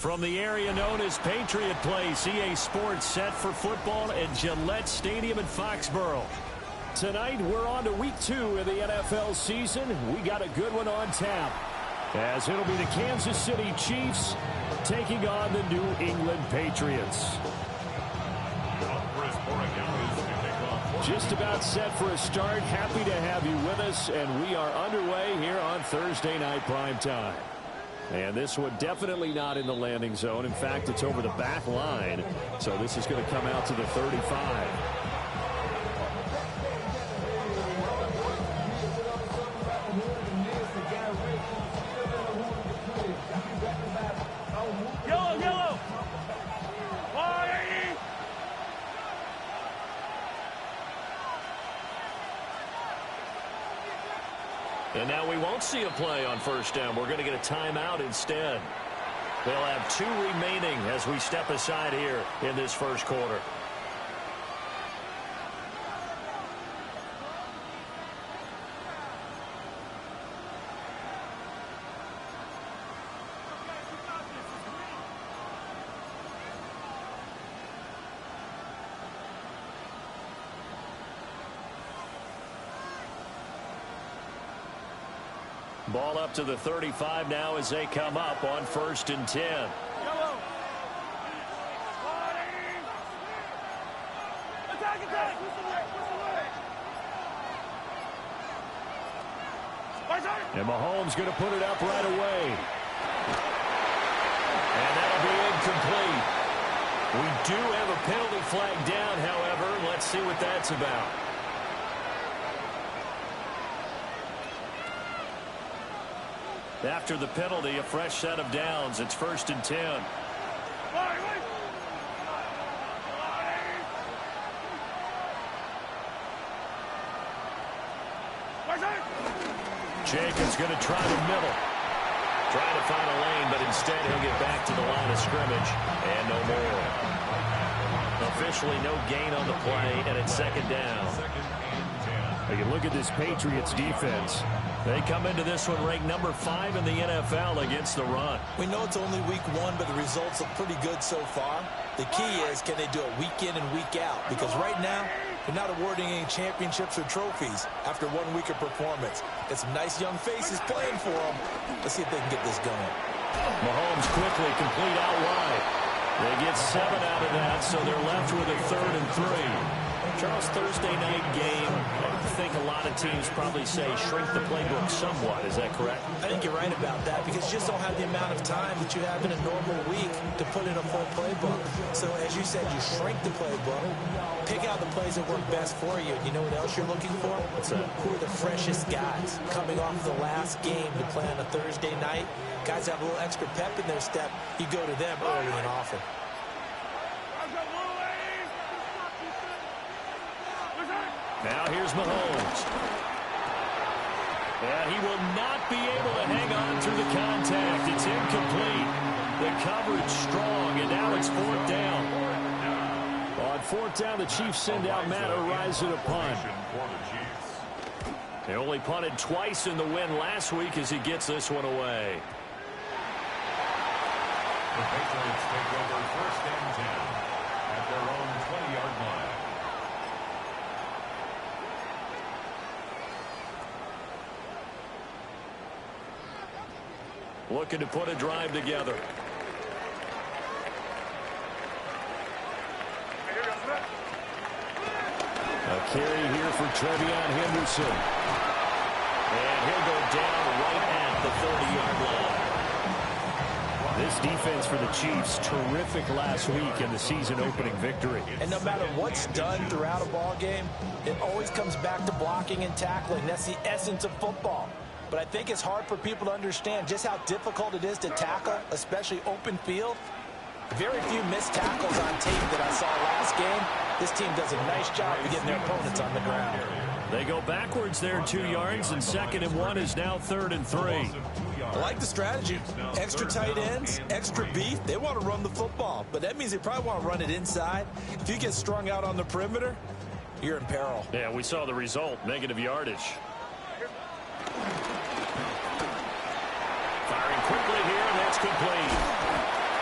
From the area known as Patriot Place, EA Sports set for football at Gillette Stadium in Foxborough. Tonight, we're on to week 2 of the NFL season. We got a good one on tap, as it'll be the Kansas City Chiefs taking on the New England Patriots. Just about set for a start. Happy to have you with us, and we are underway here on Thursday Night Primetime. And this one definitely not in the landing zone. In fact, it's over the back line. So this is going to come out to the 35. Yellow. And now we won't see a play on first down. We're going to get a timeout instead. They'll have 2 remaining as we step aside here in this first quarter. Ball up to the 35 now as they come up on 1st and 10. And Mahomes going to put it up right away. And that'll be incomplete. We do have a penalty flag down, however. Let's see what that's about. After the penalty, a fresh set of downs. It's 1st and 10. Jacobs going to try the middle. Trying to find a lane, but instead he'll get back to the line of scrimmage. And no more. Officially no gain on the play, and it's 2nd down. You look at this Patriots defense. They come into this one ranked number 5 in the NFL against the run. We know it's only week 1, but the results look pretty good so far. The key is, can they do it week in and week out? Because right now, they're not awarding any championships or trophies after 1 week of performance. Got some nice young faces playing for them. Let's see if they can get this going. Mahomes quickly complete out wide. They get 7 out of that, so they're left with a 3rd and 3. Charles, Thursday night game, I think a lot of teams probably say shrink the playbook somewhat. Is that correct? I think you're right about that, because you just don't have the amount of time that you have in a normal week to put in a full playbook. So as you said, you shrink the playbook, pick out the plays that work best for you. You know what else you're looking for? What's that? Who are the freshest guys coming off the last game to play on a Thursday night? Guys have a little extra pep in their step. You go to them early and often. Now here's Mahomes. And he will not be able to hang on through the contact. It's incomplete. The coverage strong, and now it's 4th down. On 4th down, the Chiefs send out Matt Araiza to punt. They only punted twice in the win last week as he gets this one away. The Patriots take over 1st and 10 at their own 20-yard line. Looking to put a drive together. A carry here for Trevion Henderson. And he'll go down right at the 30-yard line. This defense for the Chiefs, terrific last week in the season-opening victory. And no matter what's done throughout a ball game, it always comes back to blocking and tackling. That's the essence of football. But I think it's hard for people to understand just how difficult it is to tackle, especially open field. Very few missed tackles on tape that I saw last game. This team does a nice job of getting their opponents on the ground. They go backwards there 2 yards, and 2nd and 1 is now 3rd and 3. I like the strategy. Extra tight ends, extra beef. They want to run the football, but that means they probably want to run it inside. If you get strung out on the perimeter, you're in peril. Yeah, we saw the result, negative yardage. Firing quickly here, and that's complete.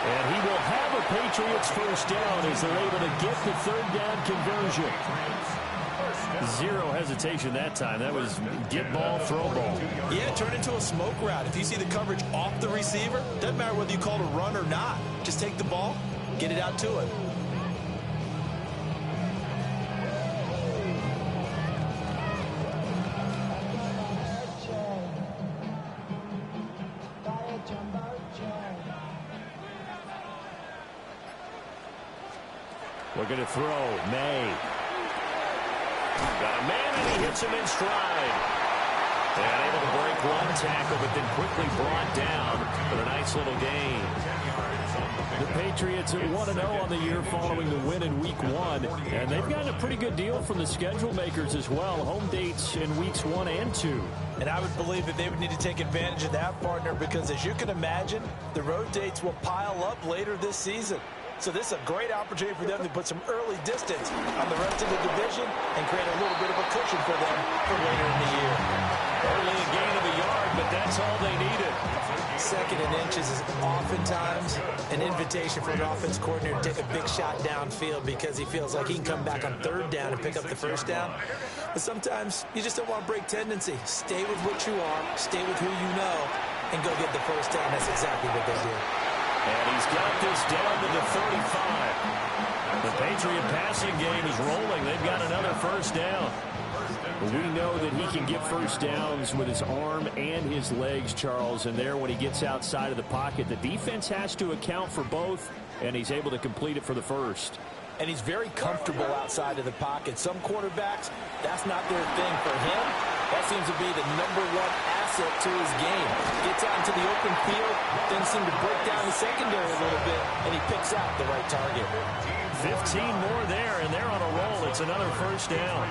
And he will have a Patriots first down as they're able to get the third down conversion. Zero hesitation that time. That was get ball, throw ball. Yeah, turn into a smoke route. If you see the coverage off the receiver, doesn't matter whether you call it a run or not. Just take the ball, get it out to it. Looking to throw. May. Got a man, and he hits him in stride. And able to break one tackle, but then quickly brought down for a nice little gain. The Patriots are 1-0 on the year following the win in Week 1. And they've gotten a pretty good deal from the schedule makers as well. Home dates in Weeks 1 and 2. And I would believe that they would need to take advantage of that, partner, because as you can imagine, the road dates will pile up later this season. So this is a great opportunity for them to put some early distance on the rest of the division and create a little bit of a cushion for them for later in the year. Only a gain of a yard, but that's all they needed. Second and inches is oftentimes an invitation for an offense coordinator to take a big shot downfield because he feels like he can come back on third down and pick up the first down. But sometimes you just don't want to break tendency. Stay with what you are, stay with who you know, and go get the first down. That's exactly what they did. And he's got this down to the 35. The Patriot passing game is rolling. They've got another first down. We know that he can get first downs with his arm and his legs, Charles. And there, when he gets outside of the pocket, the defense has to account for both, and he's able to complete it for the first. And he's very comfortable outside of the pocket. Some quarterbacks, that's not their thing. For him, that seems to be the #1 asset to his game. Gets out into the open field, things seem to break down the secondary a little bit, and he picks out the right target. 15 more there, and they're on a roll. It's another first down.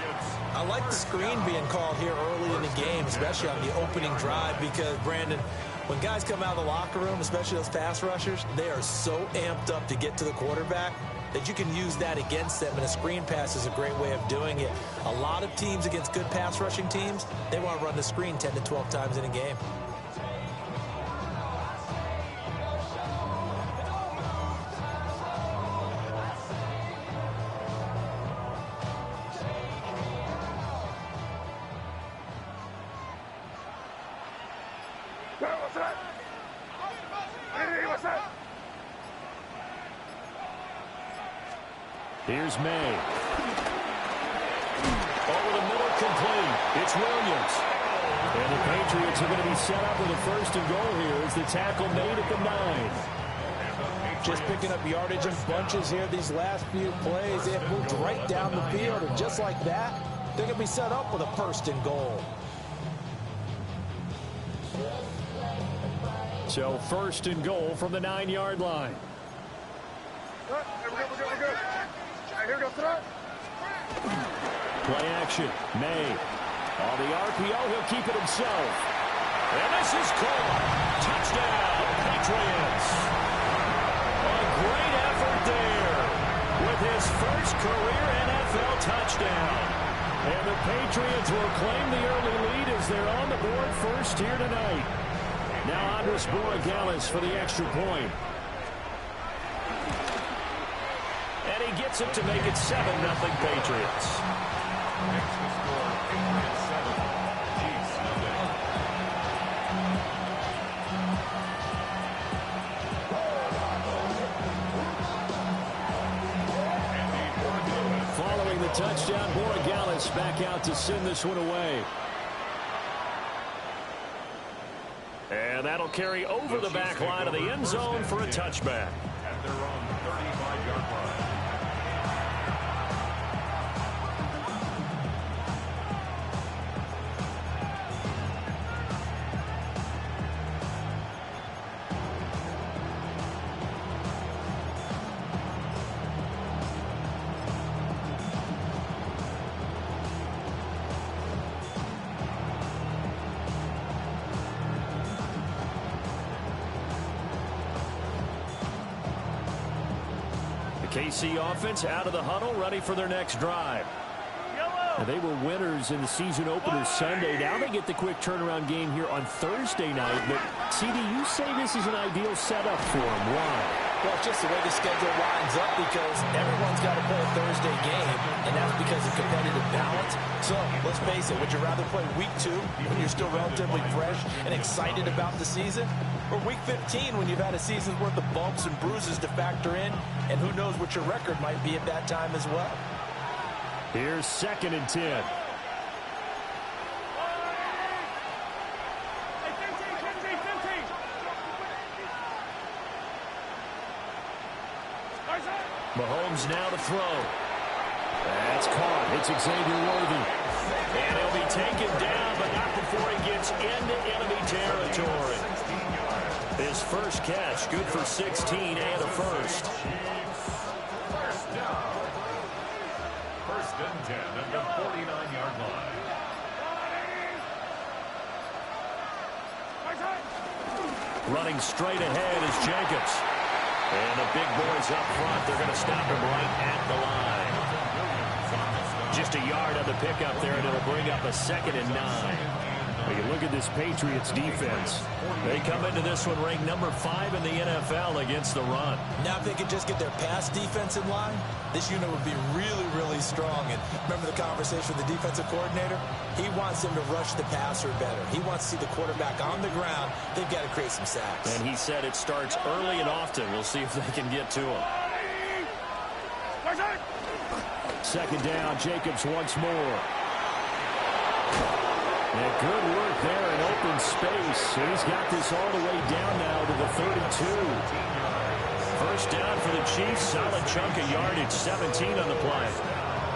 I like the screen being called here early in the game, especially on the opening drive, because, Brandon, when guys come out of the locker room, especially those pass rushers, they are so amped up to get to the quarterback that you can use that against them, and a screen pass is a great way of doing it. A lot of teams against good pass rushing teams, they want to run the screen 10 to 12 times in a game. Here's May. Over the middle, complete. It's Williams. And the Patriots are going to be set up with a first and goal here as the tackle made at the 9. Just picking up yardage in bunches here these last few plays. They have moved right down the field, and just like that, they're going to be set up with a first and goal. So first and goal from the 9-yard line. We're good. Here we go, throw. Play action. May. On the RPO, he'll keep it himself. And this is caught. Touchdown, Patriots. A great effort there with his first career NFL touchdown. And the Patriots will claim the early lead as they're on the board first here tonight. Now Andres Borregales for the extra point. And he gets it to make it 7-0 Patriots. Next to score, Patriots 7, Chiefs 0. Following the touchdown, Borregales back out to send this one away. And that'll carry over the back line of the end zone for a touchback. At their own 35-yard line. KC offense out of the huddle, ready for their next drive. Now, they were winners in the season opener Sunday. Now they get the quick turnaround game here on Thursday night. But, CD, you say this is an ideal setup for them. Why? Well, it's just the way the schedule lines up because everyone's got to play a Thursday game, and that's because of competitive balance. So, let's face it, would you rather play week 2 when you're still relatively fresh and excited about the season? Or week 15 when you've had a season's worth of bumps and bruises to factor in, and who knows what your record might be at that time as well? Here's 2nd and 10. Mahomes now to throw. That's caught. It's Xavier Worthy. And he'll be taken down, but not before he gets into enemy territory. His first catch, good for 16 and a first. First and 10 at the 49-yard line. Running straight ahead is Jacobs. And the big boys up front, they're going to stop him right at the line. Just a yard on the pickup there, and it'll bring up a 2nd and 9. When you look at this Patriots defense, they come into this one ranked number 5 in the NFL against the run. Now if they could just get their pass defense in line, this unit would be really, really strong. And remember the conversation with the defensive coordinator? He wants them to rush the passer better. He wants to see the quarterback on the ground. They've got to create some sacks. And he said it starts early and often. We'll see if they can get to him. 2nd down, Jacobs once more. And good work there in open space. And he's got this all the way down now to the 32. First down for the Chiefs. Solid chunk of yardage, 17 on the play.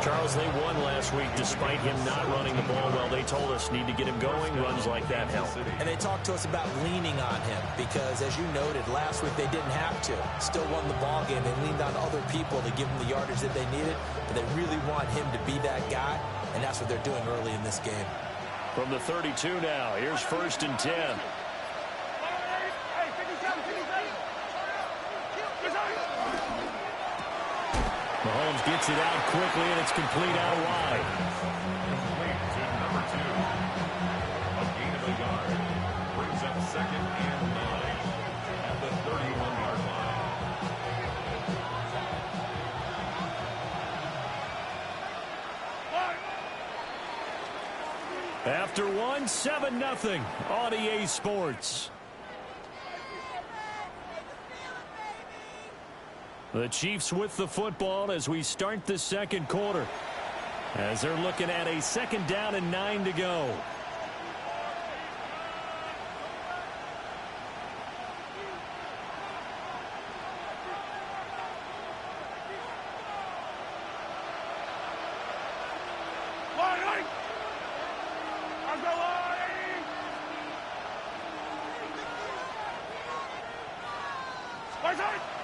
Charles, they won last week despite him not running the ball well. They told us need to get him going. Runs like that help. And they talked to us about leaning on him because, as you noted, last week they didn't have to. Still won the ball game. They leaned on other people to give them the yardage that they needed. But they really want him to be that guy, and that's what they're doing early in this game. From the 32 now, here's 1st and 10. Mahomes gets it out quickly, and it's complete out wide. Complete to number 2. A gain of a yard. Brings up 2nd and 9 at the 31-yard line. After 7-0 on EA Sports. The Chiefs with the football as we start the 2nd quarter. As they're looking at a 2nd down and 9 to go.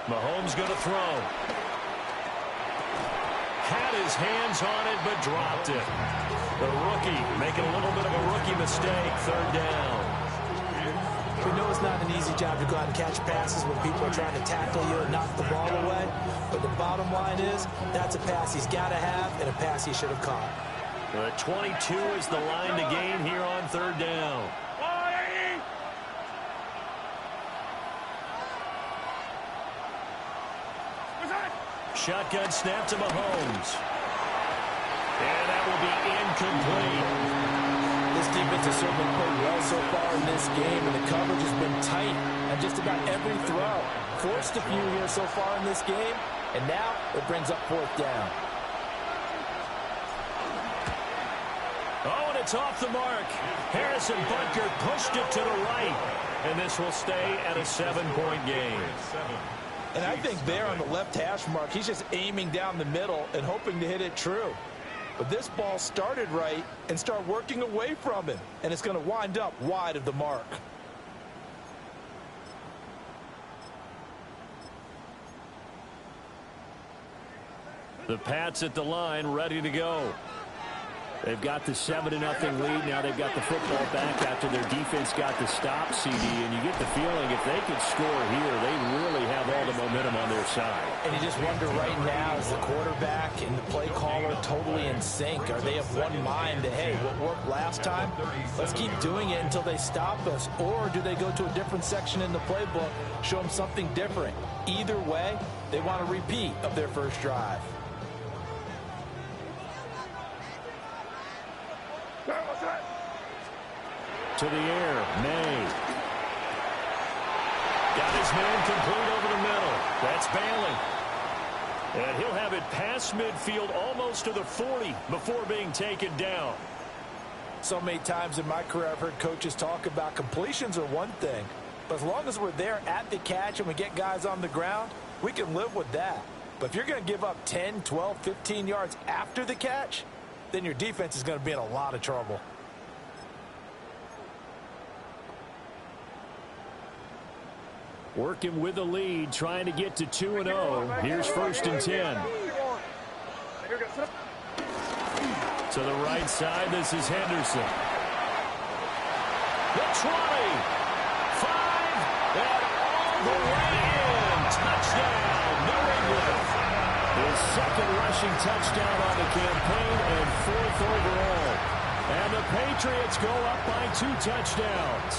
Mahomes going to throw. Had his hands on it, but dropped it. The rookie making a little bit of a rookie mistake. 3rd down. We know it's not an easy job to go out and catch passes when people are trying to tackle you and knock the ball away. But the bottom line is, that's a pass he's got to have and a pass he should have caught. The 22 is the line to gain here on 3rd down. Shotgun snap to Mahomes. And that will be incomplete. This defense has certainly played well so far in this game, and the coverage has been tight on just about every throw. Forced a few here so far in this game, and now it brings up 4th down. Oh, and it's off the mark. Harrison Butker pushed it to the right, and this will stay at a 7-point game. And I think there on the left hash mark, he's just aiming down the middle and hoping to hit it true. But this ball started right and started working away from him, and it's going to wind up wide of the mark. The Pats at the line, ready to go. They've got the 7-0 lead. Now they've got the football back after their defense got the stop, CD. And you get the feeling if they could score here, they really have all the momentum on their side. And you just wonder right now, is the quarterback and the play caller totally in sync? Are they of one mind that, hey, what worked last time, let's keep doing it until they stop us? Or do they go to a different section in the playbook, show them something different? Either way, they want a repeat of their first drive. To the air, May. Got his man complete over the middle. That's Bailey. And he'll have it past midfield almost to the 40 before being taken down. So many times in my career I've heard coaches talk about completions are one thing, but as long as we're there at the catch and we get guys on the ground, we can live with that. But if you're going to give up 10, 12, 15 yards after the catch, then your defense is going to be in a lot of trouble. Working with the lead, trying to get to 2-0. Here's 1st and 10. To the right side, this is Henderson. The 20, 5, and all the way in. Touchdown, New England. His 2nd rushing touchdown on the campaign and 4th overall. And the Patriots go up by 2 touchdowns.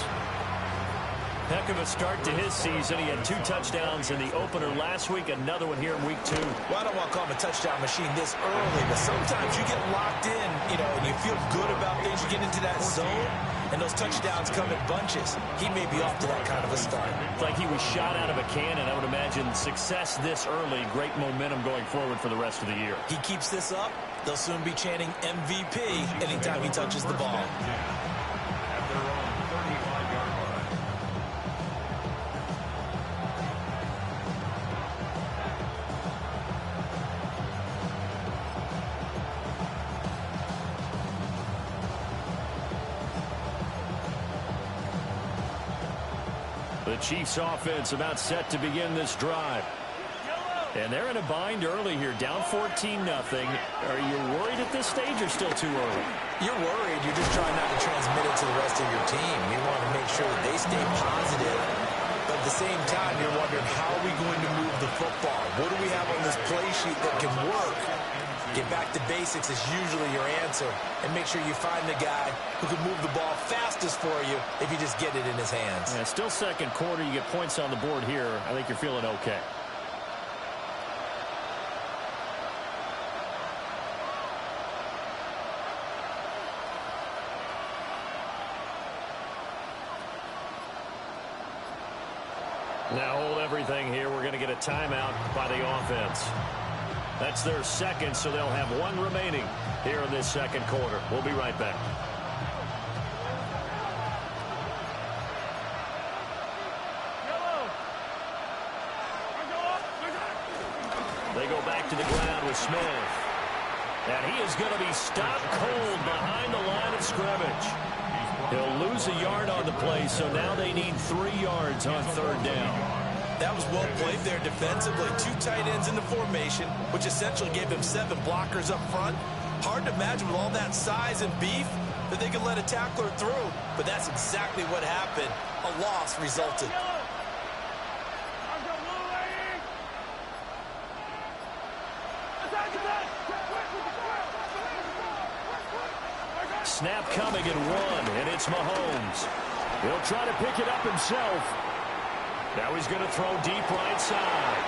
Heck of a start to his season. He had 2 touchdowns in the opener last week, another one here in week 2. Well, I don't want to call him a touchdown machine this early, but sometimes you get locked in, and you feel good about things. You get into that zone, and those touchdowns come in bunches. He may be off to that kind of a start. It's like he was shot out of a cannon. I would imagine success this early, great momentum going forward for the rest of the year. He keeps this up, they'll soon be chanting MVP anytime he touches the ball. The Chiefs offense about set to begin this drive. And they're in a bind early here, down 14-0. Are you worried at this stage or still too early? You're worried. You're just trying not to transmit it to the rest of your team. You want to make sure that they stay positive. But at the same time, you're wondering, how are we going to move the football? What do we have on this play sheet that can work? Get back to basics is usually your answer. And make sure you find the guy who can move the ball fastest for you if you just get it in his hands. Yeah, still 2nd quarter. You get points on the board here. I think you're feeling okay. Now hold everything here. We're going to get a timeout by the offense. That's their 2nd, so they'll have 1 remaining here in this 2nd quarter. We'll be right back. They go back to the ground with Smith. And he is going to be stopped cold behind the line of scrimmage. He'll lose a yard on the play, so now they need 3 yards on 3rd down. That was well played there defensively. 2 tight ends in the formation, which essentially gave them 7 blockers up front. Hard to imagine with all that size and beef that they could let a tackler through. But that's exactly what happened. A loss resulted. Snap coming at 1, and it's Mahomes. He'll try to pick it up himself. Now he's going to throw deep right side.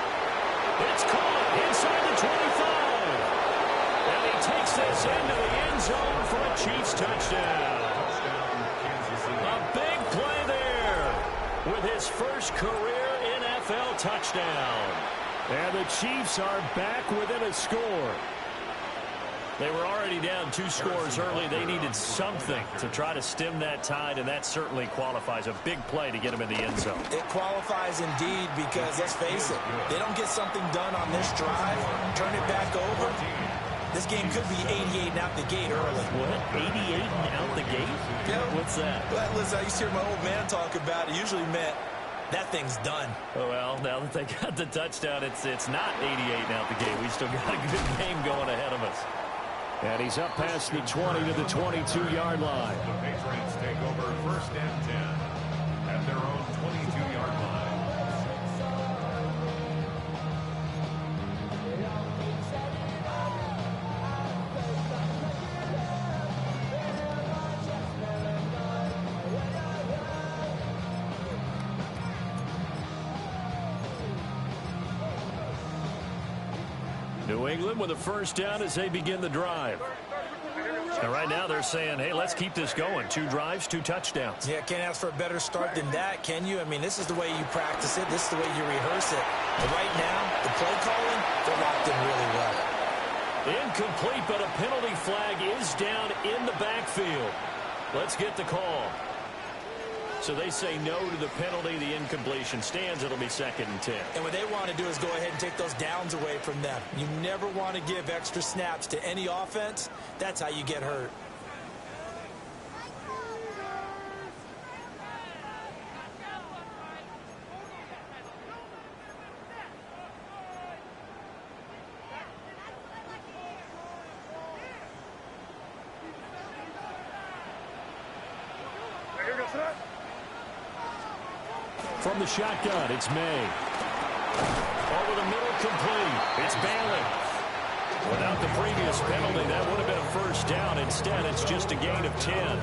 It's caught inside the 25. And he takes this into the end zone for a Chiefs touchdown. A big play there with his first career NFL touchdown. And the Chiefs are back within a score. They were already down 2 scores early. They needed something to try to stem that tide, and that certainly qualifies. A big play to get them in the end zone. It qualifies indeed because, let's face it, they don't get something done on this drive, turn it back over. This game could be 88 and out the gate early. What? 88 and out the gate? Yeah. What's that? Well, listen, I used to hear my old man talk about it. Usually meant that thing's done. Oh, well, now that they got the touchdown, it's not 88 and out the gate. We still got a good game going ahead of us. And he's up past the 20 to the 22-yard line. The Patriots take over 1st and 10 at their own 22-yard line. New England with a first down as they begin the drive. And right now they're saying, hey, let's keep this going. 2 drives, 2 touchdowns. Yeah, can't ask for a better start than that, can you? I mean, this is the way you practice it. This is the way you rehearse it. But right now, the play calling, they're locked in really well. Incomplete, but a penalty flag is down in the backfield. Let's get the call. So they say no to the penalty. The incompletion stands. It'll be 2nd and 10. And what they want to do is go ahead and take those downs away from them. You never want to give extra snaps to any offense. That's how you get hurt. From the shotgun, it's May. Over the middle, complete. It's Bailey. Without the previous penalty, that would have been a first down. Instead, it's just a gain of 10.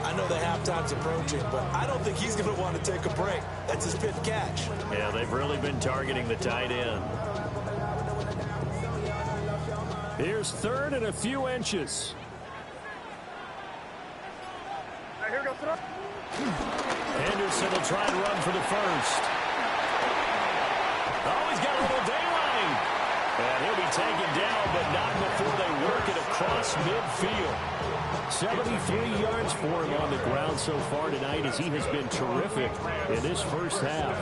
I know the halftime's approaching, but I don't think he's going to want to take a break. That's his 5th catch. Yeah, they've really been targeting the tight end. Here's 3rd and a few inches. Henderson will try and run for the first. Oh, he's got a little daylight. And he'll be taken down, but not before they work it across midfield. 73 yards for him on the ground so far tonight as he has been terrific in this first half.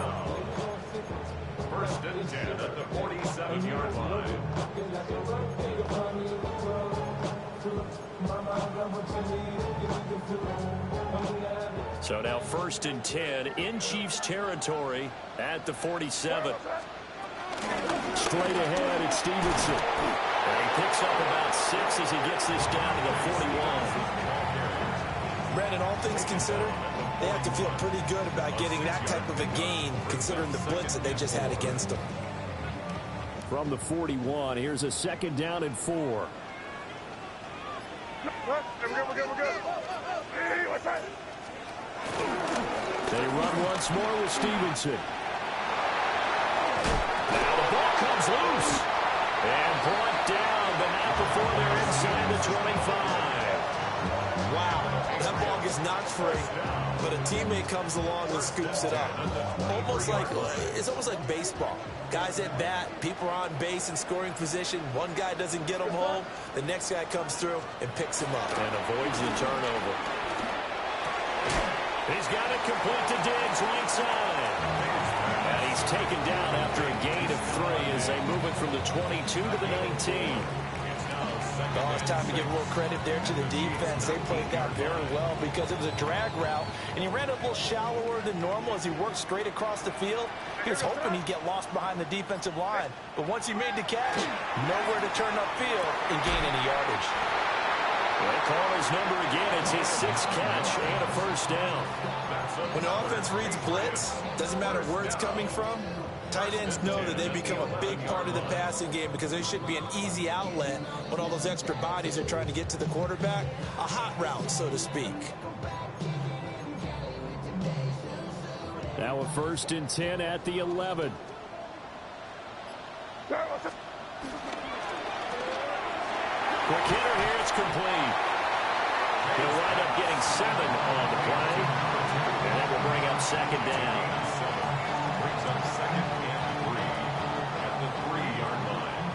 1st and 10 at the 47-yard line. So now 1st and 10 in Chiefs territory at the 47. Straight ahead, it's Stevenson. And he picks up about 6 as he gets this down to the 41. Brandon, all things considered, they have to feel pretty good about getting that type of a gain, considering the blitz that they just had against them. From the 41, here's a 2nd down and 4. We're good. Hey, what's that? They run once more with Stevenson. Now the ball comes loose. And brought down, but not before they're inside the 25. Wow, that ball gets knocked free, but a teammate comes along and scoops it up. It's almost like baseball. Guys at bat, people are on base in scoring position. One guy doesn't get him home. The next guy comes through and picks him up. And avoids the turnover. He's got it complete to Diggs, right side. And he's taken down after a gain of 3 as they move it from the 22 to the 19. Oh, it's time to give a little credit there to the defense. They played that very well because it was a drag route, and he ran a little shallower than normal as he worked straight across the field. He was hoping he'd get lost behind the defensive line, but once he made the catch, nowhere to turn upfield and gain any yardage. They call his number again. It's his 6th catch and a first down. When the offense reads blitz, doesn't matter where it's coming from, tight ends know that they become a big part of the passing game because they should be an easy outlet when all those extra bodies are trying to get to the quarterback. A hot route, so to speak. Now a 1st and 10 at the 11. Quick hitter here, it's complete. He'll wind up getting 7 on the play, and that will bring up 2nd down. Brings up 2nd and 3 at the 3-yard line.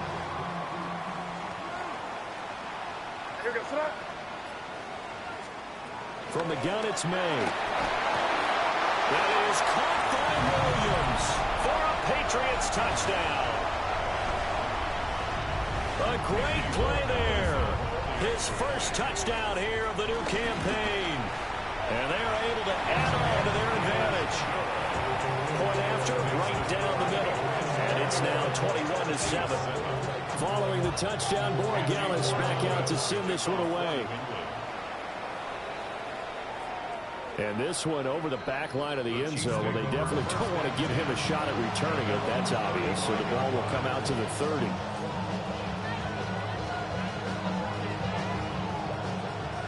From the gun, it's May. That is caught by Williams for a Patriots touchdown. A great play there. His first touchdown here of the new campaign. And they're able to add on to their advantage. Point after, right down the middle. And it's now 21-7. Following the touchdown, Borregales back out to send this one away. And this one over the back line of the end zone. Well, they definitely don't want to give him a shot at returning it. That's obvious. So the ball will come out to the 30.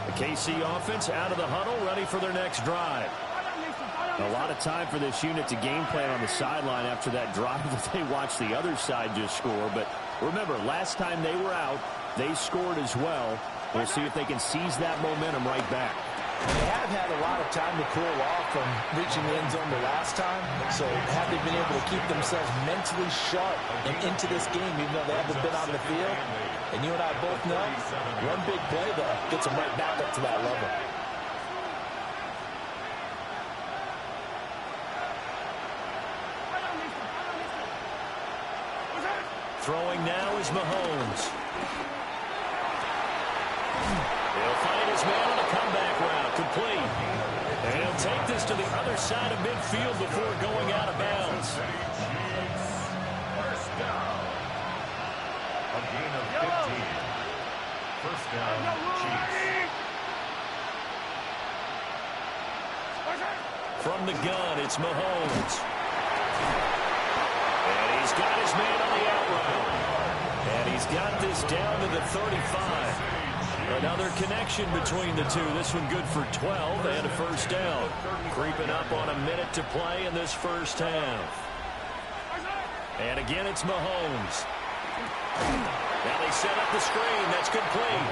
The KC offense out of the huddle, ready for their next drive. A lot of time for this unit to game plan on the sideline after that drive that they watched the other side just score. But remember, last time they were out, they scored as well. We'll see if they can seize that momentum right back. They have had a lot of time to cool off from reaching the end zone the last time. So have they been able to keep themselves mentally sharp and into this game, even though they haven't been on the field? And you and I both know, one big play, though, gets them right back up to that level. Throwing now is Mahomes. He'll find his man on a comeback route, complete. And he'll take this to the other side of midfield before going out of bounds. First down. A gain of 15. First down, Chiefs. From the gun, it's Mahomes. And he's got his man on the out route. And he's got this down to the 35. Another connection between the two. This one good for 12 and a first down. Creeping up on a minute to play in this first half. And again, it's Mahomes. Now they set up the screen. That's complete.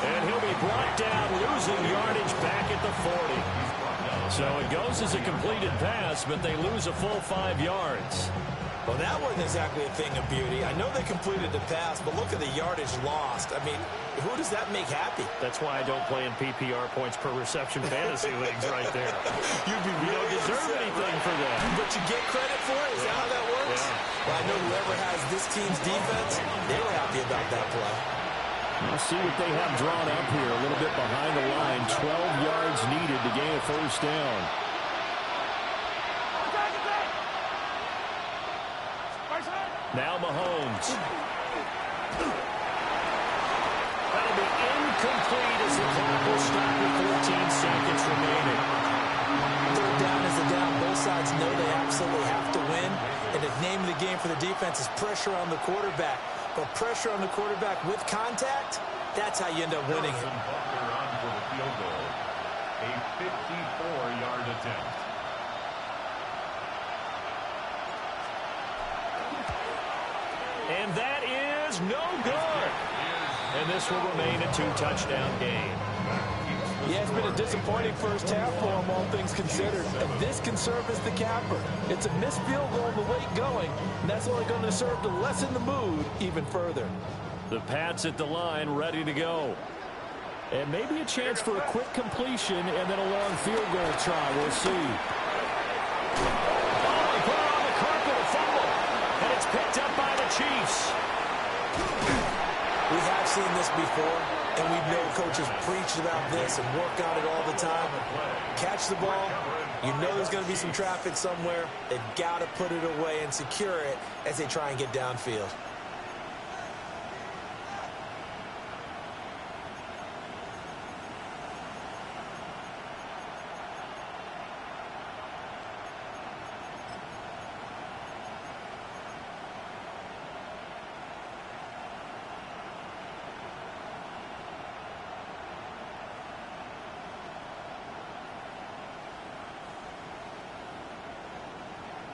And he'll be brought down, losing yardage back at the 40. So it goes as a completed pass, but they lose a full 5 yards. Well, that wasn't exactly a thing of beauty. I know they completed the pass, but look at the yardage lost. I mean, who does that make happy? That's why I don't play in PPR points per reception fantasy leagues right there. You don't deserve anything for that. But you get credit for it? Is that how that works? Yeah. Well, I know whoever has this team's defense, they were happy about that play. We'll see what they have drawn up here. A little bit behind the line. 12 yards needed to gain a first down. Now Mahomes. That'll be incomplete as the clock will stop with 14 seconds remaining. Third down is a down. Both sides know they absolutely have to win. And the name of the game for the defense is pressure on the quarterback. But pressure on the quarterback with contact, that's how you end up winning it. Butler on for the field goal. A 54-yard attempt. And that is no good. And this will remain a 2-touchdown game. Yeah, it's been a disappointing first half for them, all things considered. And this can serve as the capper. It's a missed field goal the late going, and that's only going to serve to lessen the mood even further. The Pats at the line, ready to go. And maybe a chance for a quick completion and then a long field goal try. We'll see. Oh, he put it on the carpet, a fumble. And it's picked up by the Chiefs. We have seen this before, and we know coaches preach about this and work on it all the time. Catch the ball. You know there's going to be some traffic somewhere. They've got to put it away and secure it as they try and get downfield.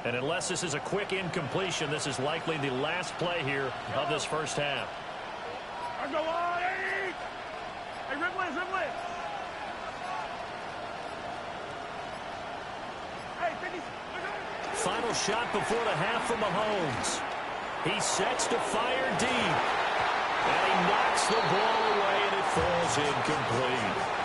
And unless this is a quick incompletion, this is likely the last play here of this first half. Let's go on, hey! Hey, Ripley! Hey, 50! Final shot before the half from Mahomes. He sets to fire deep. And he knocks the ball away, and it falls incomplete.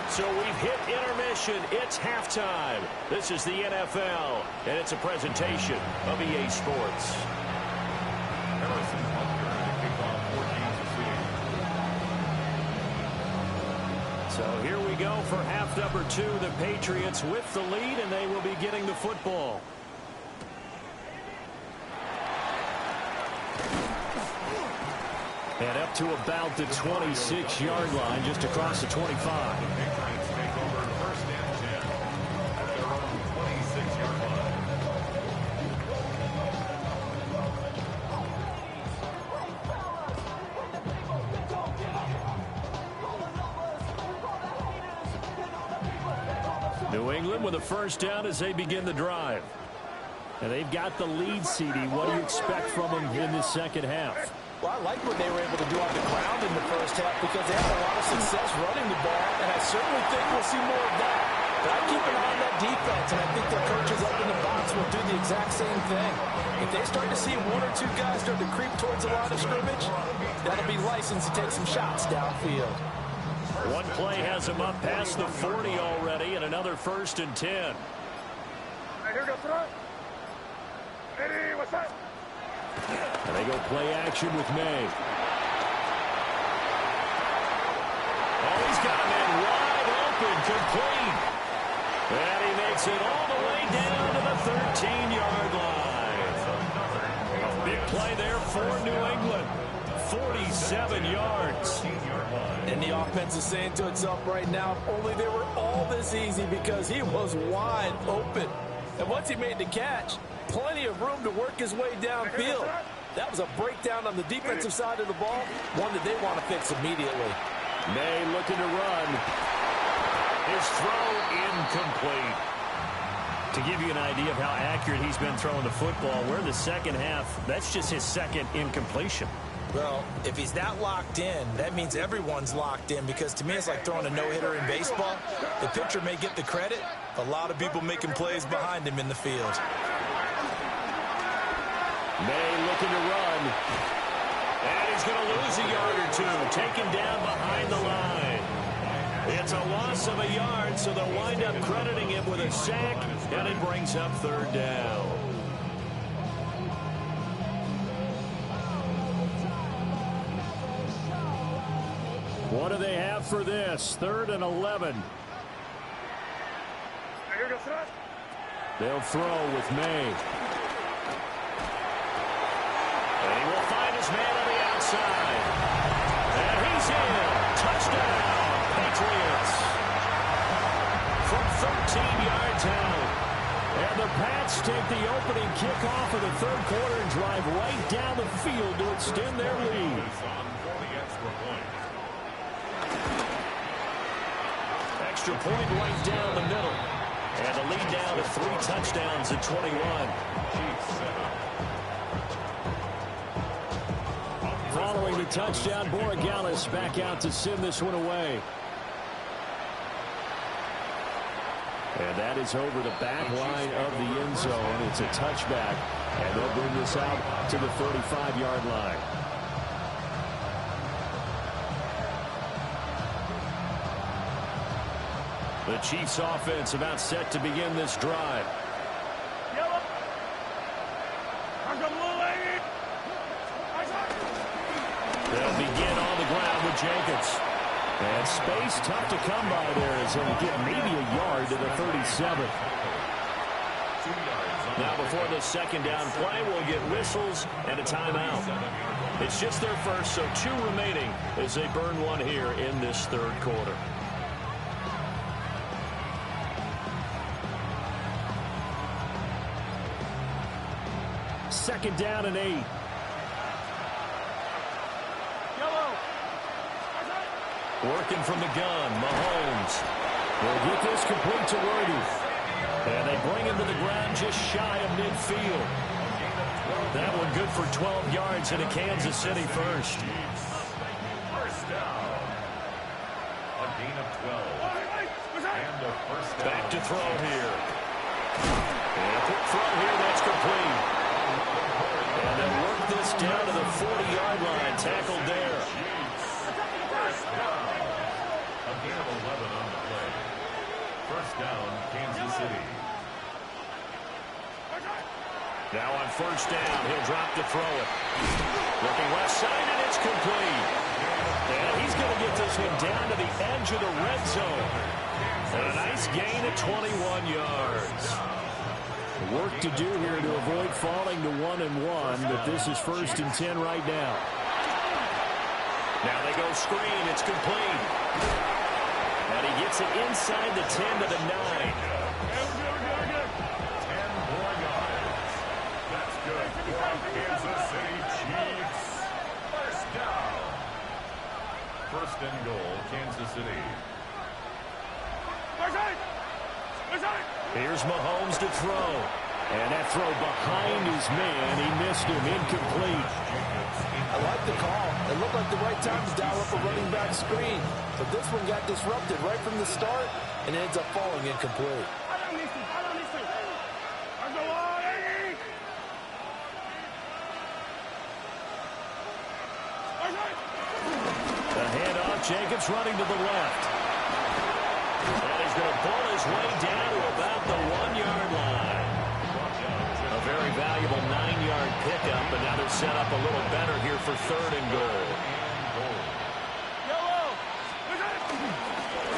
So we've hit intermission. It's halftime. This is the NFL, and it's a presentation of EA Sports. Harrison Butker to kick off 14 to 3. So here we go for half number 2. The Patriots with the lead, and they will be getting the football. And up to about the 26-yard line, just across the 25. Patriots take over first and 10 at their own 26-yard line. New England with a first down as they begin the drive. And they've got the lead, CD. What do you expect from them in this second half? Well, I like what they were able to do on the ground in the first half because they had a lot of success running the ball, and I certainly think we'll see more of that. But I keep an eye on that defense, and I think their coaches up in the box will do the exact same thing. If they start to see one or two guys start to creep towards the line of scrimmage, that'll be licensed to take some shots downfield. One play has them up past the 40 already, and another first and 10. Here goes front. Eddie, what's up? And they go play action with May. Oh, he's got him in wide open, complete. And he makes it all the way down to the 13-yard line. A big play there for New England. 47 yards. And the offense is saying to itself right now, if only they were all this easy because he was wide open. And once he made the catch, plenty of room to work his way downfield. That was a breakdown on the defensive side of the ball, one that they want to fix immediately. May looking to run. His throw incomplete. To give you an idea of how accurate he's been throwing the football, we're in the second half. That's just his second incompletion. Well, if he's that locked in, that means everyone's locked in because to me it's like throwing a no-hitter in baseball. The pitcher may get the credit, a lot of people making plays behind him in the field. May looking to run. And he's going to lose a yard or two. Taken down behind the line. It's a loss of a yard, so they'll wind up crediting him with a sack, and it brings up third down. What do they have for this? 3rd and 11. Here goes front. They'll throw with May. And he will find his man on the outside. And he's in. Touchdown, Patriots. From 13 yards out. And the Pats take the opening kickoff of the third quarter and drive right down the field to extend their lead. Extra point right down the middle. And the lead down to 3 touchdowns at 21. Following the touchdown, Borregales back out to send this one away. And that is over the back line of the end zone. It's a touchback, and they'll bring this out to the 35-yard line. The Chiefs offense about set to begin this drive. Yellow. They'll begin on the ground with Jenkins. And space tough to come by there as he'll get maybe a yard to the 37. Now before the second down play, we'll get whistles and a timeout. It's just their first, so 2 remaining as they burn one here in this third quarter. Second down and 8. Working from the gun, Mahomes will get this complete to Worthy. And they bring him to the ground just shy of midfield. That one good for 12 yards in a Kansas City first. First down. A gain of 12. And a first down. Back to throw here. And a quick throw here, that's complete. And they'll work this down to the 40-yard line, tackled there. First down. A gain of 11 on the play. First down, Kansas City. Now on first down, he'll drop to throw it. Looking left side, and it's complete. And he's going to get this one down to the edge of the red zone. And a nice gain of 21 yards. Work to do here to avoid falling to 1-1, but this is 1st and 10 right now. Now they go screen. It's complete. And he gets it inside the 10 to the 9. 10 more yards. That's good for Kansas City Chiefs. First down. First and goal, Kansas City. Here's Mahomes to throw. And that throw behind his man. He missed him. Incomplete. I like the call. It looked like the right time to dial up a running back screen. But this one got disrupted right from the start and ends up falling incomplete. The handoff, Jacobs running to the left. And he's going to pull his way down to about the 1-yard line. A very valuable 9-yard pickup, but now they're set up a little better here for 3rd and goal.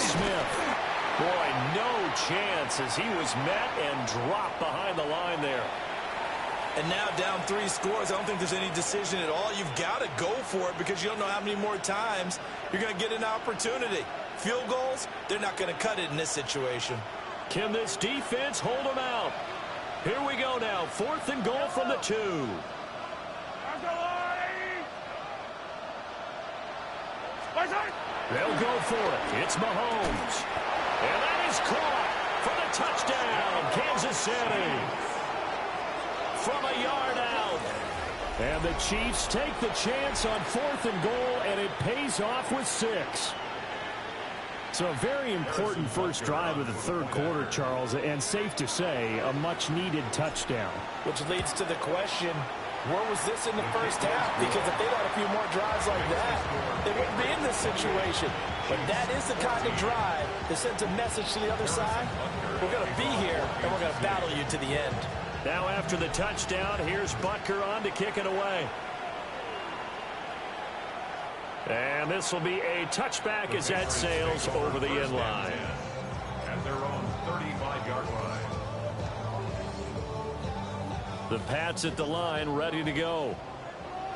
Smith. Boy, no chance as he was met and dropped behind the line there. And now down 3 scores. I don't think there's any decision at all. You've got to go for it because you don't know how many more times you're going to get an opportunity. Field goals, they're not going to cut it in this situation. Can this defense hold them out? Here we go now. 4th and goal from the 2. They'll go for it. It's Mahomes. And that is caught for the touchdown, Kansas City. From a yard out. And the Chiefs take the chance on 4th and goal, and it pays off with 6. So a very important first drive of the 3rd quarter, Charles, and safe to say, a much-needed touchdown. Which leads to the question, where was this in the first half? Because if they'd had a few more drives like that, they wouldn't be in this situation. But that is the kind of drive that sends a message to the other side. We're going to be here, and we're going to battle you to the end. Now after the touchdown, here's Butker on to kick it away. And this will be a touchback as that sails over the end line. At their own 35-yard line. The Pats at the line ready to go.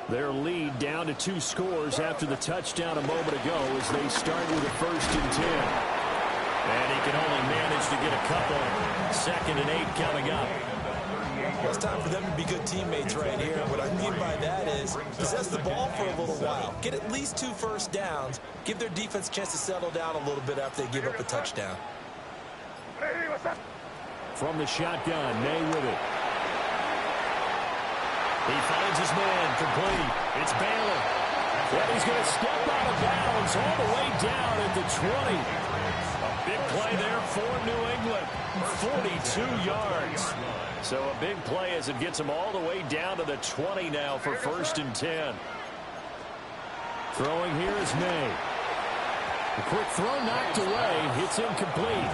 Their lead down to 2 scores after the touchdown a moment ago as they start with a 1st and 10. And he can only manage to get a couple. 2nd and 8 coming up. Well, it's time for them to be good teammates right here. What I mean by that is possess the ball for a little while. Get at least 2 first downs. Give their defense a chance to settle down a little bit after they give up a touchdown. From the shotgun, May with it. He finds his man, complete. It's Baylor. And he's going to step out of bounds all the way down at the 20. A big play there for New England. 42 yards. So a big play as it gets him all the way down to the 20 now for 1st and 10. Throwing here is May. A quick throw knocked away. It's incomplete.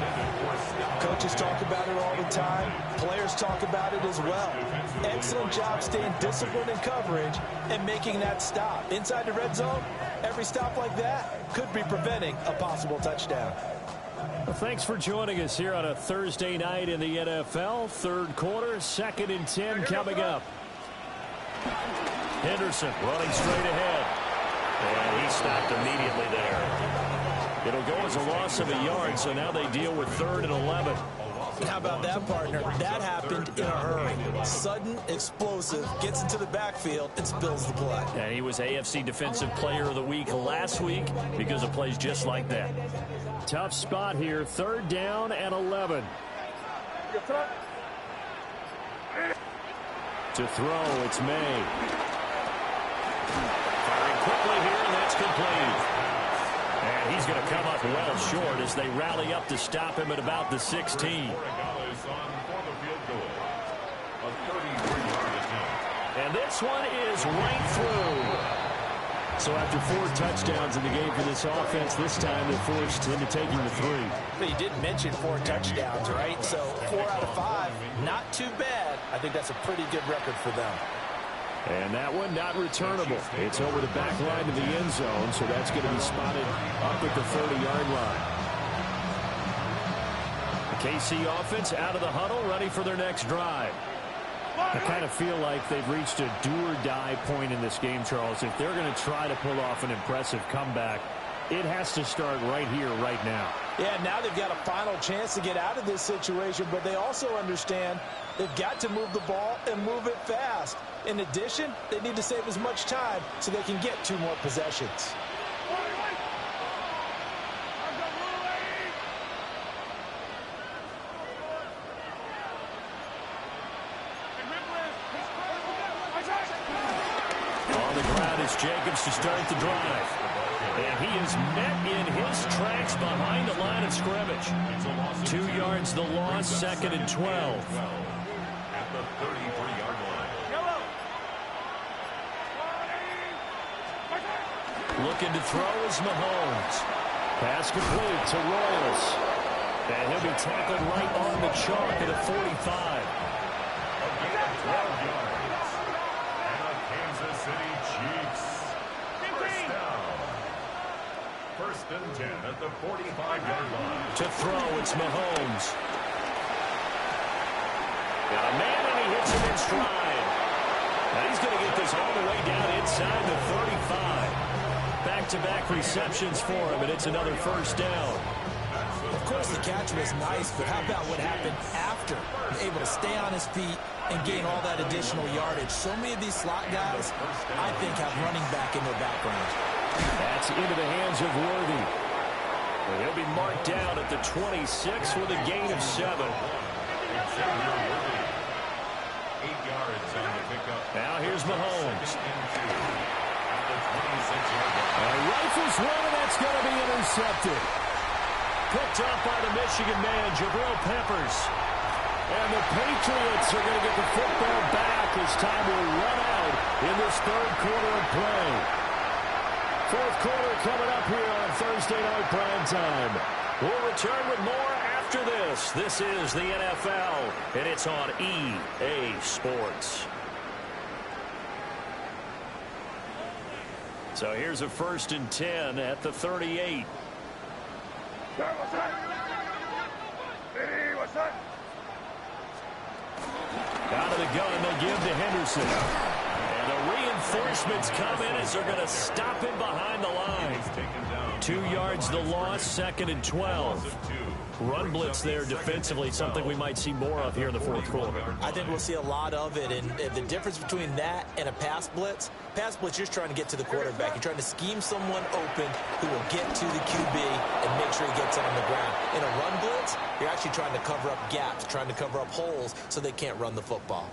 Coaches talk about it all the time. Players talk about it as well. Excellent job staying disciplined in coverage and making that stop. Inside the red zone, every stop like that could be preventing a possible touchdown. Well, thanks for joining us here on a Thursday night in the NFL. 3rd quarter, 2nd and 10 coming up. Henderson running straight ahead. And he stopped immediately there. It'll go as a loss of a yard, so now they deal with 3rd and 11. How about that, partner? That happened in a hurry. Sudden, explosive, gets into the backfield, and spills the play. And he was AFC Defensive Player of the Week last week because of plays just like that. Tough spot here, 3rd down and 11. To throw, it's May. Firing quickly here, and that's complete. And he's going to come up well short as they rally up to stop him at about the 16. And this one is right through. So after 4 touchdowns in the game for this offense, this time they're forced into taking the 3. But you did mention 4 touchdowns, right? So 4 out of 5, not too bad. I think that's a pretty good record for them. And that one not returnable. It's over the back line of the end zone, so that's going to be spotted up at the 30-yard line. The KC offense out of the huddle, ready for their next drive. I kind of feel like they've reached a do-or-die point in this game, Charles. If they're going to try to pull off an impressive comeback, it has to start right here, right now. Yeah, now they've got a final chance to get out of this situation, but they also understand they've got to move the ball and move it fast. In addition, they need to save as much time so they can get 2 more possessions. On the ground is Jacobs to start the drive. And he is met in his tracks behind the line of scrimmage. 2 yards the loss, 2nd and 12. At the 33-yard line. Looking to throw is Mahomes. Pass complete to Royals. And he'll be tackled right on the chalk at a 45. A gain of 12 yards. And a Kansas City Chiefs. First down. 1st and 10 at the 45-yard line. To throw, it's Mahomes. Got a man, and he hits him in stride. Now he's going to get this all the way down inside the 35. Back-to-back receptions for him, and it's another 1st down. Of course, the catch was nice, but how about what happened after? He's able to stay on his feet and gain all that additional yardage. So many of these slot guys, I think, have running back in their background. That's into the hands of Worthy. And he'll be marked down at the 26 with a gain of 7. 8 yards on the pickup. Now here's Mahomes. 2nd and 2. At the 26-yard line. Rifles one, and that's going to be intercepted. Picked up by the Michigan man, Jabril Peppers. And the Patriots are going to get the football back as time will run out in this 3rd quarter of play. 4th quarter coming up here on Thursday night prime time. We'll return with more after this. This is the NFL, and it's on EA Sports. So here's a 1st and 10 at the 38. What's that? Hey, what's that? Out of the gun, they give to Henderson. And the reinforcements come in as they're going to stop him behind the line. 2 yards the loss, 2nd and 12. Run blitz there defensively, something we might see more of here in the 4th quarter. I think we'll see a lot of it, and the difference between that and a pass blitz, you're just trying to get to the quarterback. You're trying to scheme someone open who will get to the QB and make sure he gets on the ground. In a run blitz, you're actually trying to cover up gaps, trying to cover up holes so they can't run the football.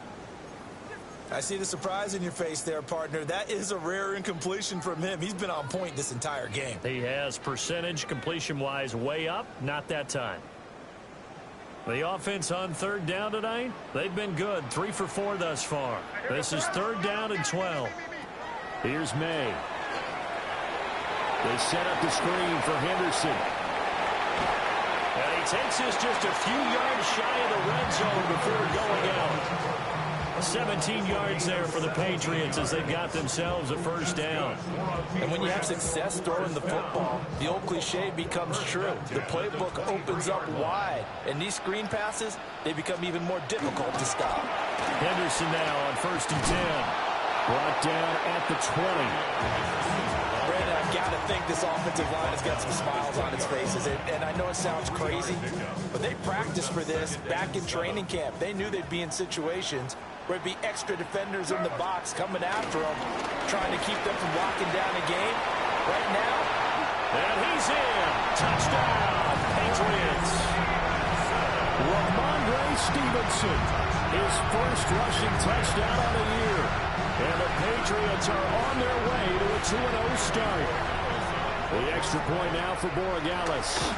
I see the surprise in your face there, partner. That is a rare incompletion from him. He's been on point this entire game. He has percentage completion-wise way up, not that time. The offense on 3rd down tonight, they've been good. 3 for 4 thus far. This is 3rd down and 12. Here's May. They set up the screen for Henderson. And he takes this just a few yards shy of the red zone before going out. 17 yards there for the Patriots as they've got themselves a 1st down. And when you have success throwing the football, the old cliche becomes true. The playbook opens up wide. And these screen passes, they become even more difficult to stop. Henderson now on 1st and 10. Brought down at the 20. Brandon, I've got to think this offensive line has got some smiles on its faces. And I know it sounds crazy, but they practiced for this back in training camp. They knew they'd be in situations where it'd be extra defenders in the box coming after them, trying to keep them from locking down the game. Right now, and he's in. Touchdown, Patriots. Ramondre Stevenson, his 1st rushing touchdown on the year. And the Patriots are on their way to a 2-0 start. The extra point now for Borregales.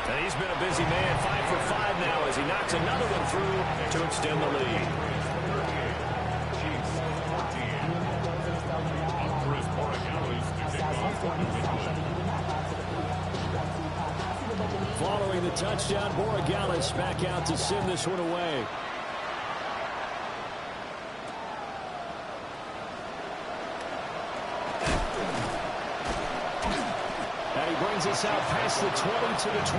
And he's been a busy man, 5 for 5 now as he knocks another one through to extend the lead. Chiefs 14. Following the touchdown, Borregales back out to send this one away. Brings us out past the 20 to the 24.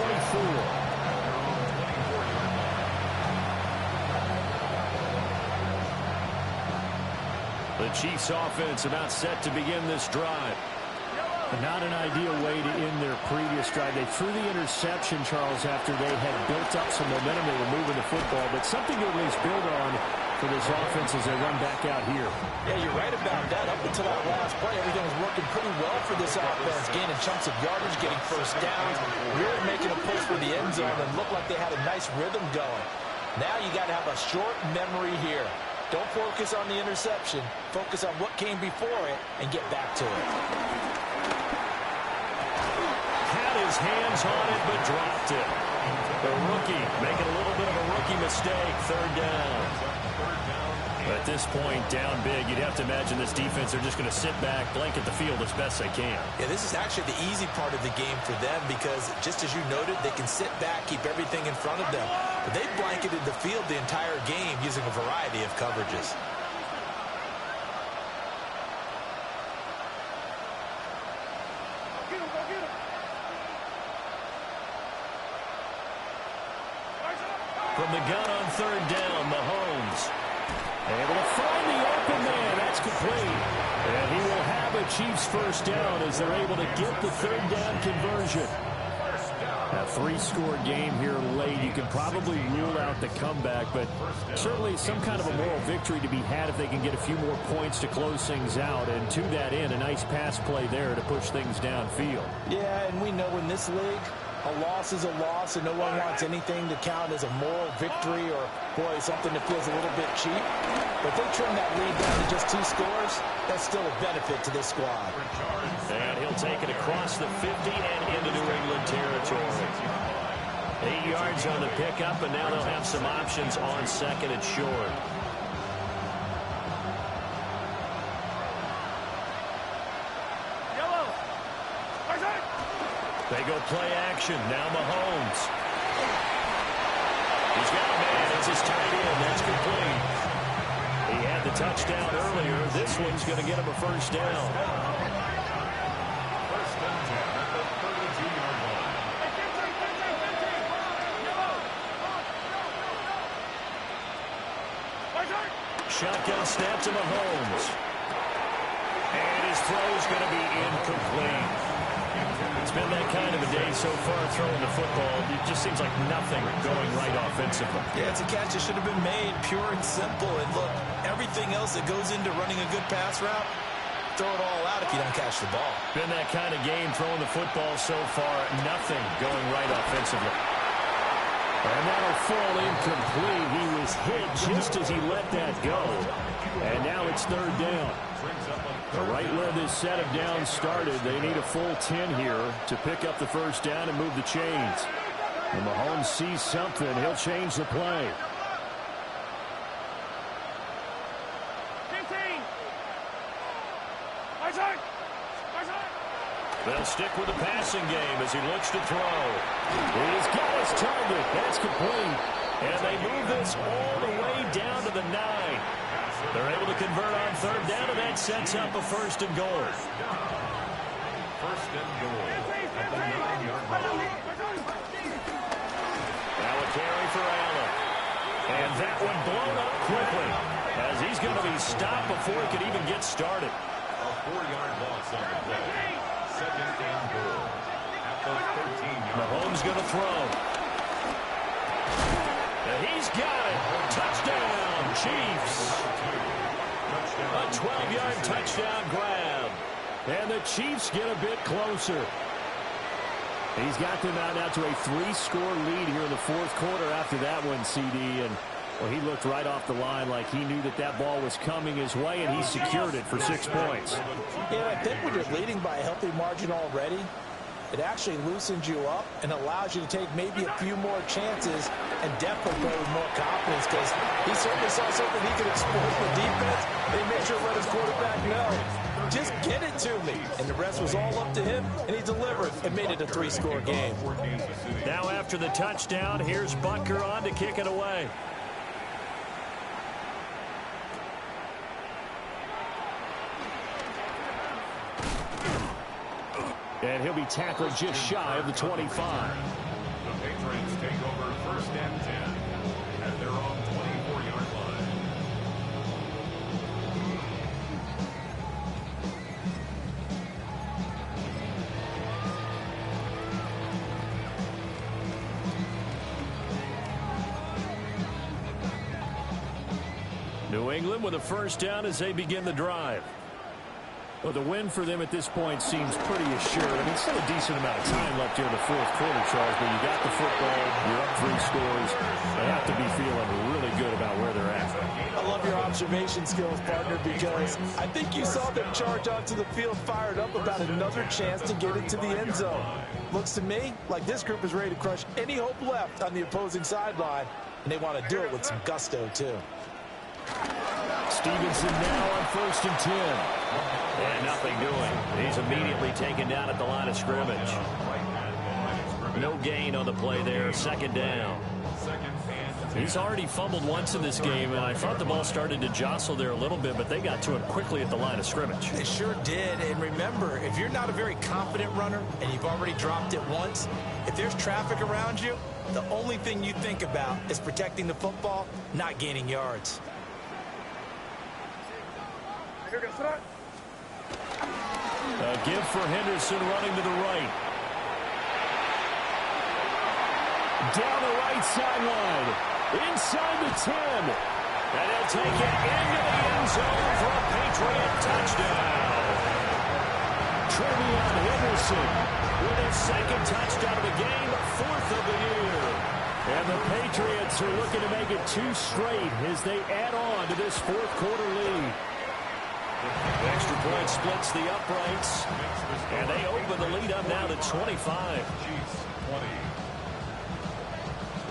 The Chiefs offense about set to begin this drive. Not an ideal way to end their previous drive. They threw the interception, Charles, after they had built up some momentum. They were moving the football, but something to at least build on for this offense as they run back out here. Yeah, you're right about that. Up until that last play, everything was working pretty well for this offense. Gaining chunks of yardage, getting first downs, really making a push for the end zone, and looked like they had a nice rhythm going. Now you got to have a short memory here. Don't focus on the interception. Focus on what came before it and get back to it. Had his hands on it, but dropped it. The rookie making a little bit of a rookie mistake. Third down. At this point, down big, you'd have to imagine this defense, they're just going to sit back, blanket the field as best they can. Yeah, this is actually the easy part of the game for them because, just as you noted, they can sit back, keep everything in front of them. But they've blanketed the field the entire game using a variety of coverages. From the gun on third down, Mahomes. Able to find the open man. That's complete. And he will have a Chiefs first down as they're able to get the third down conversion. A three-score game here late. You can probably rule out the comeback, but certainly some kind of a moral victory to be had if they can get a few more points to close things out. And to that end, a nice pass play there to push things downfield. Yeah, and we know in this league, a loss is a loss, and no one wants anything to count as a moral victory or, boy, something that feels a little bit cheap. But they trim that lead down to just 2 scores. That's still a benefit to this squad. And he'll take it across the 50 and into New England territory. 8 yards on the pickup, and now they'll have some options on second and short. They go play action. Now Mahomes. He's got a man. It's his tight end. That's complete. He had the touchdown earlier. This one's going to get him a first down. First and 10 at the 32-yard line. Shotgun snap to Mahomes. And his throw's going to be incomplete. It's been that kind of a day so far throwing the football. It just seems like nothing going right offensively. Yeah, it's a catch that should have been made, pure and simple. And look, everything else that goes into running a good pass route, throw it all out if you don't catch the ball. Been that kind of game throwing the football so far. Nothing going right offensively. And that'll fall incomplete. He was hit just as he let that go. And now it's third down. Right where this set of downs started, they need a full 10 here to pick up the first down and move the chains. And Mahomes sees something. He'll change the play. They'll stick with the passing game as he looks to throw. He's got his target. That's complete. And they move this all the way down to the 9. They're able to convert on third down, and that sets up a first and goal. First and goal at the 9-yard line. Now a carry for Allen. And that one blown up quickly as he's going to be stopped before he could even get started. A 4-yard loss on the play. Second and goal at the 13-yard line. Mahomes going to throw. And he's got it. Touchdown, Chiefs. A 12-yard touchdown grab. And the Chiefs get a bit closer. He's got them out now to a 3-score lead here in the fourth quarter after that one, CD. And well, he looked right off the line like he knew that that ball was coming his way, and he secured it for 6 points. Yeah, I think when you're leading by a healthy margin already, it actually loosens you up and allows you to take maybe a few more chances and definitely play with more confidence because he certainly saw something he could exploit the defense and he made sure to let his quarterback know, just get it to me. And the rest was all up to him, and he delivered and made it a 3-score game. Now after the touchdown, here's Butker on to kick it away. And he'll be tackled just shy of the 25. The Patriots take over first and 10 at their own 24-yard line. England with a first down as they begin the drive. Well, the win for them at this point seems pretty assured. I mean, still a decent amount of time left here in the fourth quarter, Charles, but you got the football, you're up 3 scores. They have to be feeling really good about where they're at. I love your observation skills, partner, because I think you saw them charge onto the field fired up about another chance to get into the end zone. Looks to me like this group is ready to crush any hope left on the opposing sideline, and they want to do it with some gusto, too. Stevenson now on 1st and 10. And nothing doing. He's immediately taken down at the line of scrimmage. No gain on the play there. 2nd down. He's already fumbled once in this game, and I thought the ball started to jostle there a little bit, but they got to him quickly at the line of scrimmage. They sure did. And remember, if you're not a very confident runner and you've already dropped it once, if there's traffic around you, the only thing you think about is protecting the football, not gaining yards. A give for Henderson running to the right. Down the right sideline. Inside the 10. And he'll take it into the end zone for a Patriot touchdown. Trevion Henderson With his 2nd touchdown of the game, 4th of the year. And the Patriots are looking to make it 2 straight as they add on to this 4th quarter lead. Extra point splits the uprights, and they open the lead up now to 25.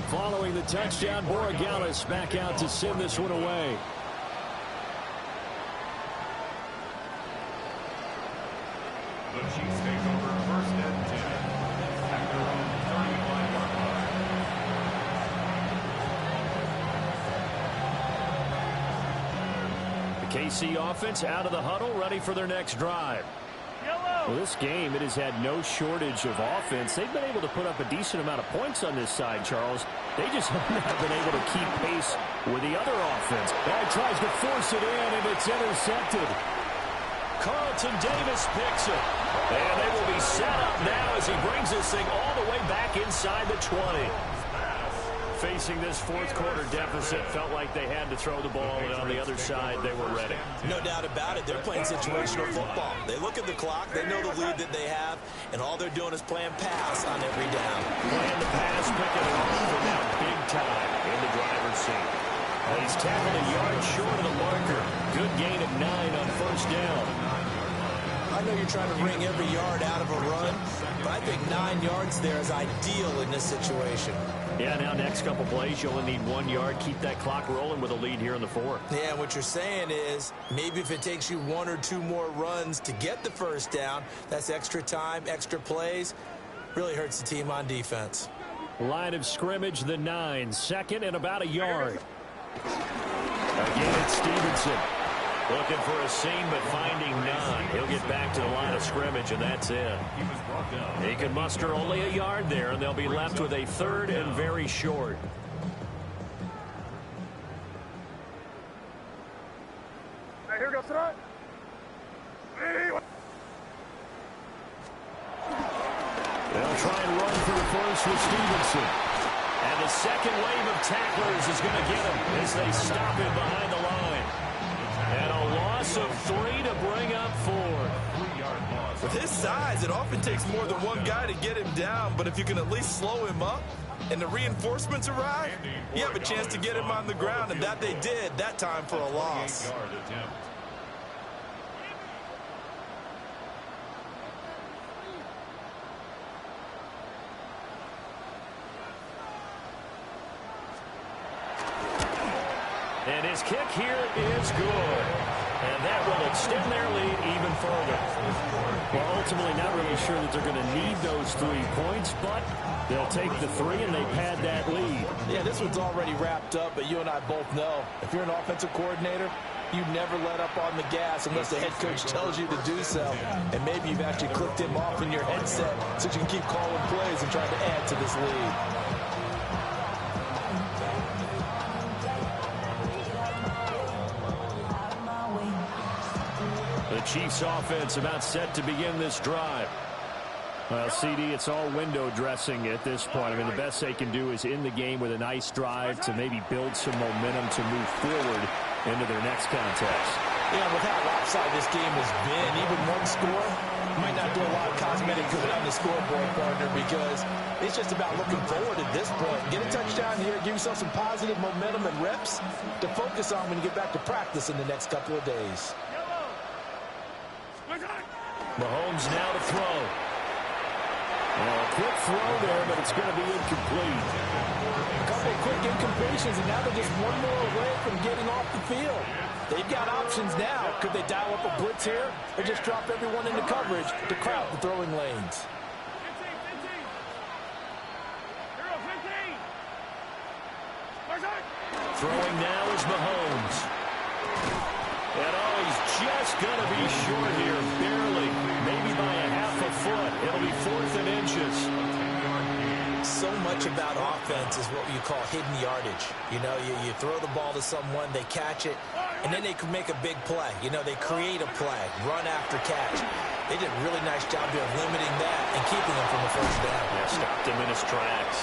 Following the touchdown, Borregales back out to send this one away. The Chiefs take over 1st and 10 at their own 35-yard line. The KC offense out of the huddle, ready for their next drive. Well, this game, it has had no shortage of offense. They've been able to put up a decent amount of points on this side, Charles. They just haven't been able to keep pace with the other offense. That tries to force it in, and it's intercepted. Carlton Davis picks it. And they will be set up now as he brings this thing all the way back inside the 20. Facing this 4th quarter deficit, felt like they had to throw the ball, and on the other side, they were ready. No doubt about it. They're playing situational football. They look at the clock. They know the lead that they have, and all they're doing is playing pass on every down. Playing the pass, picking it off, and now big time in the driver's seat. Well, he's tackled a yard short of the marker. Good gain of 9 on 1st down. I know you're trying to wring every yard out of a run, but I think 9 yards there is ideal in this situation. Yeah, now next couple plays, you only need 1 yard. Keep that clock rolling with a lead here in the 4th. Yeah, what you're saying is maybe if it takes you 1 or 2 more runs to get the 1st down, that's extra time, extra plays. Really hurts the team on defense. Line of scrimmage, the 9. 2nd and about a yard. Again, it's Stevenson. Looking for a seam, but finding none. He'll get back to the line of scrimmage, and that's it. He can muster only a yard there, and they'll be left with a 3rd and very short. Here goes front. They'll try and run for the first with Stevenson. And the second wave of tacklers is going to get him as they stop him behind the line. And a loss of 3 to bring up 4. With his size, it often takes more than one guy to get him down, but if you can at least slow him up and the reinforcements arrive, you have a chance to get him on the ground, and that they did that time for a loss. And his kick here is good. And that will extend their lead even further. Well, ultimately not really sure that they're going to need those 3 points, but they'll take the 3 and they pad that lead. Yeah, this one's already wrapped up, but you and I both know if you're an offensive coordinator, you never let up on the gas unless the head coach tells you to do so. And maybe you've actually clicked him off in your headset so you can keep calling plays and trying to add to this lead. The Chiefs offense about set to begin this drive. Well, CD, it's all window dressing at this point. I mean, the best they can do is in the game with a nice drive to maybe build some momentum to move forward. into their next contest. Yeah, with how lopsided this game has been, even one score might not do a lot of cosmetic good on the scoreboard, partner, because it's just about looking forward at this point. Get a touchdown here, give yourself some positive momentum and reps to focus on when you get back to practice in the next couple of days. Mahomes now to throw. A quick throw there, but it's going to be incomplete. A couple of quick incompletions, and now they're just one more away from getting off the field. They've got options now. Could they dial up a blitz here or just drop everyone into coverage to crowd the throwing lanes? Throwing now is Mahomes. And oh, he's just going to be short here, barely, maybe by a half a foot. It'll be 4th and inches. So much about offense is what you call hidden yardage. You know, you throw the ball to someone, they catch it, and then they can make a big play. You know, they create a play, run after catch. They did a really nice job here of limiting that and keeping him from the first down. Yeah, stopped him in his tracks.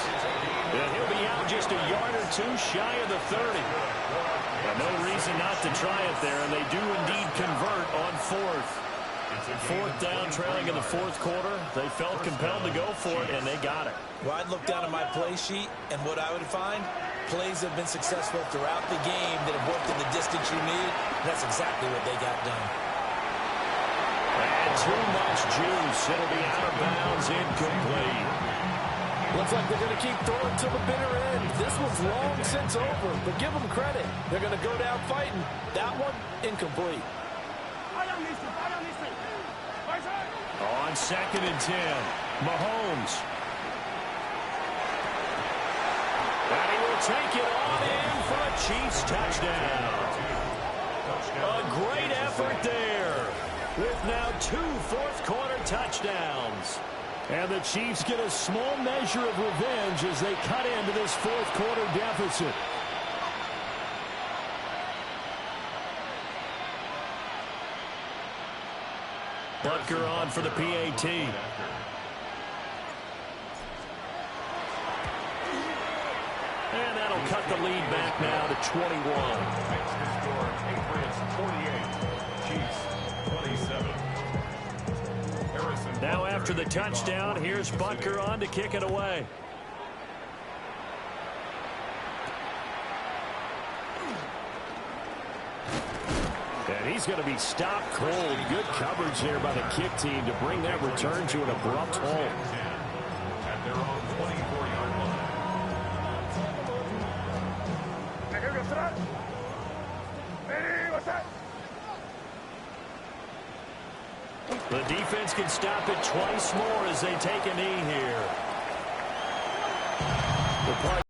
And he'll be out just a yard or two shy of the 30. And no reason not to try it there, and they do indeed convert on 4th. 4th down, trailing in the 4th quarter. They felt compelled to go for it, and they got it. Well, I'd look down at my play sheet, and what I would find, plays have been successful throughout the game that have worked in the distance you need. That's exactly what they got done. And too much juice. It'll be out of bounds, incomplete. Looks like they're going to keep throwing till the bitter end. This one's long since over, but give them credit. They're going to go down fighting. That one, incomplete. On 2nd and 10, Mahomes. And he will take it on in for a Chiefs touchdown. A great effort there, with now 2 fourth-quarter touchdowns. And the Chiefs get a small measure of revenge as they cut into this 4th-quarter deficit. Butker on for the PAT. And that'll cut the lead back now to 21. Patriots 48, Chiefs 27. Now after the touchdown, here's Butker on to kick it away. And he's going to be stopped cold. Good coverage there by the kick team to bring that return to an abrupt halt. At their own 24-yard line. The defense can stop it twice more as they take a knee here. The play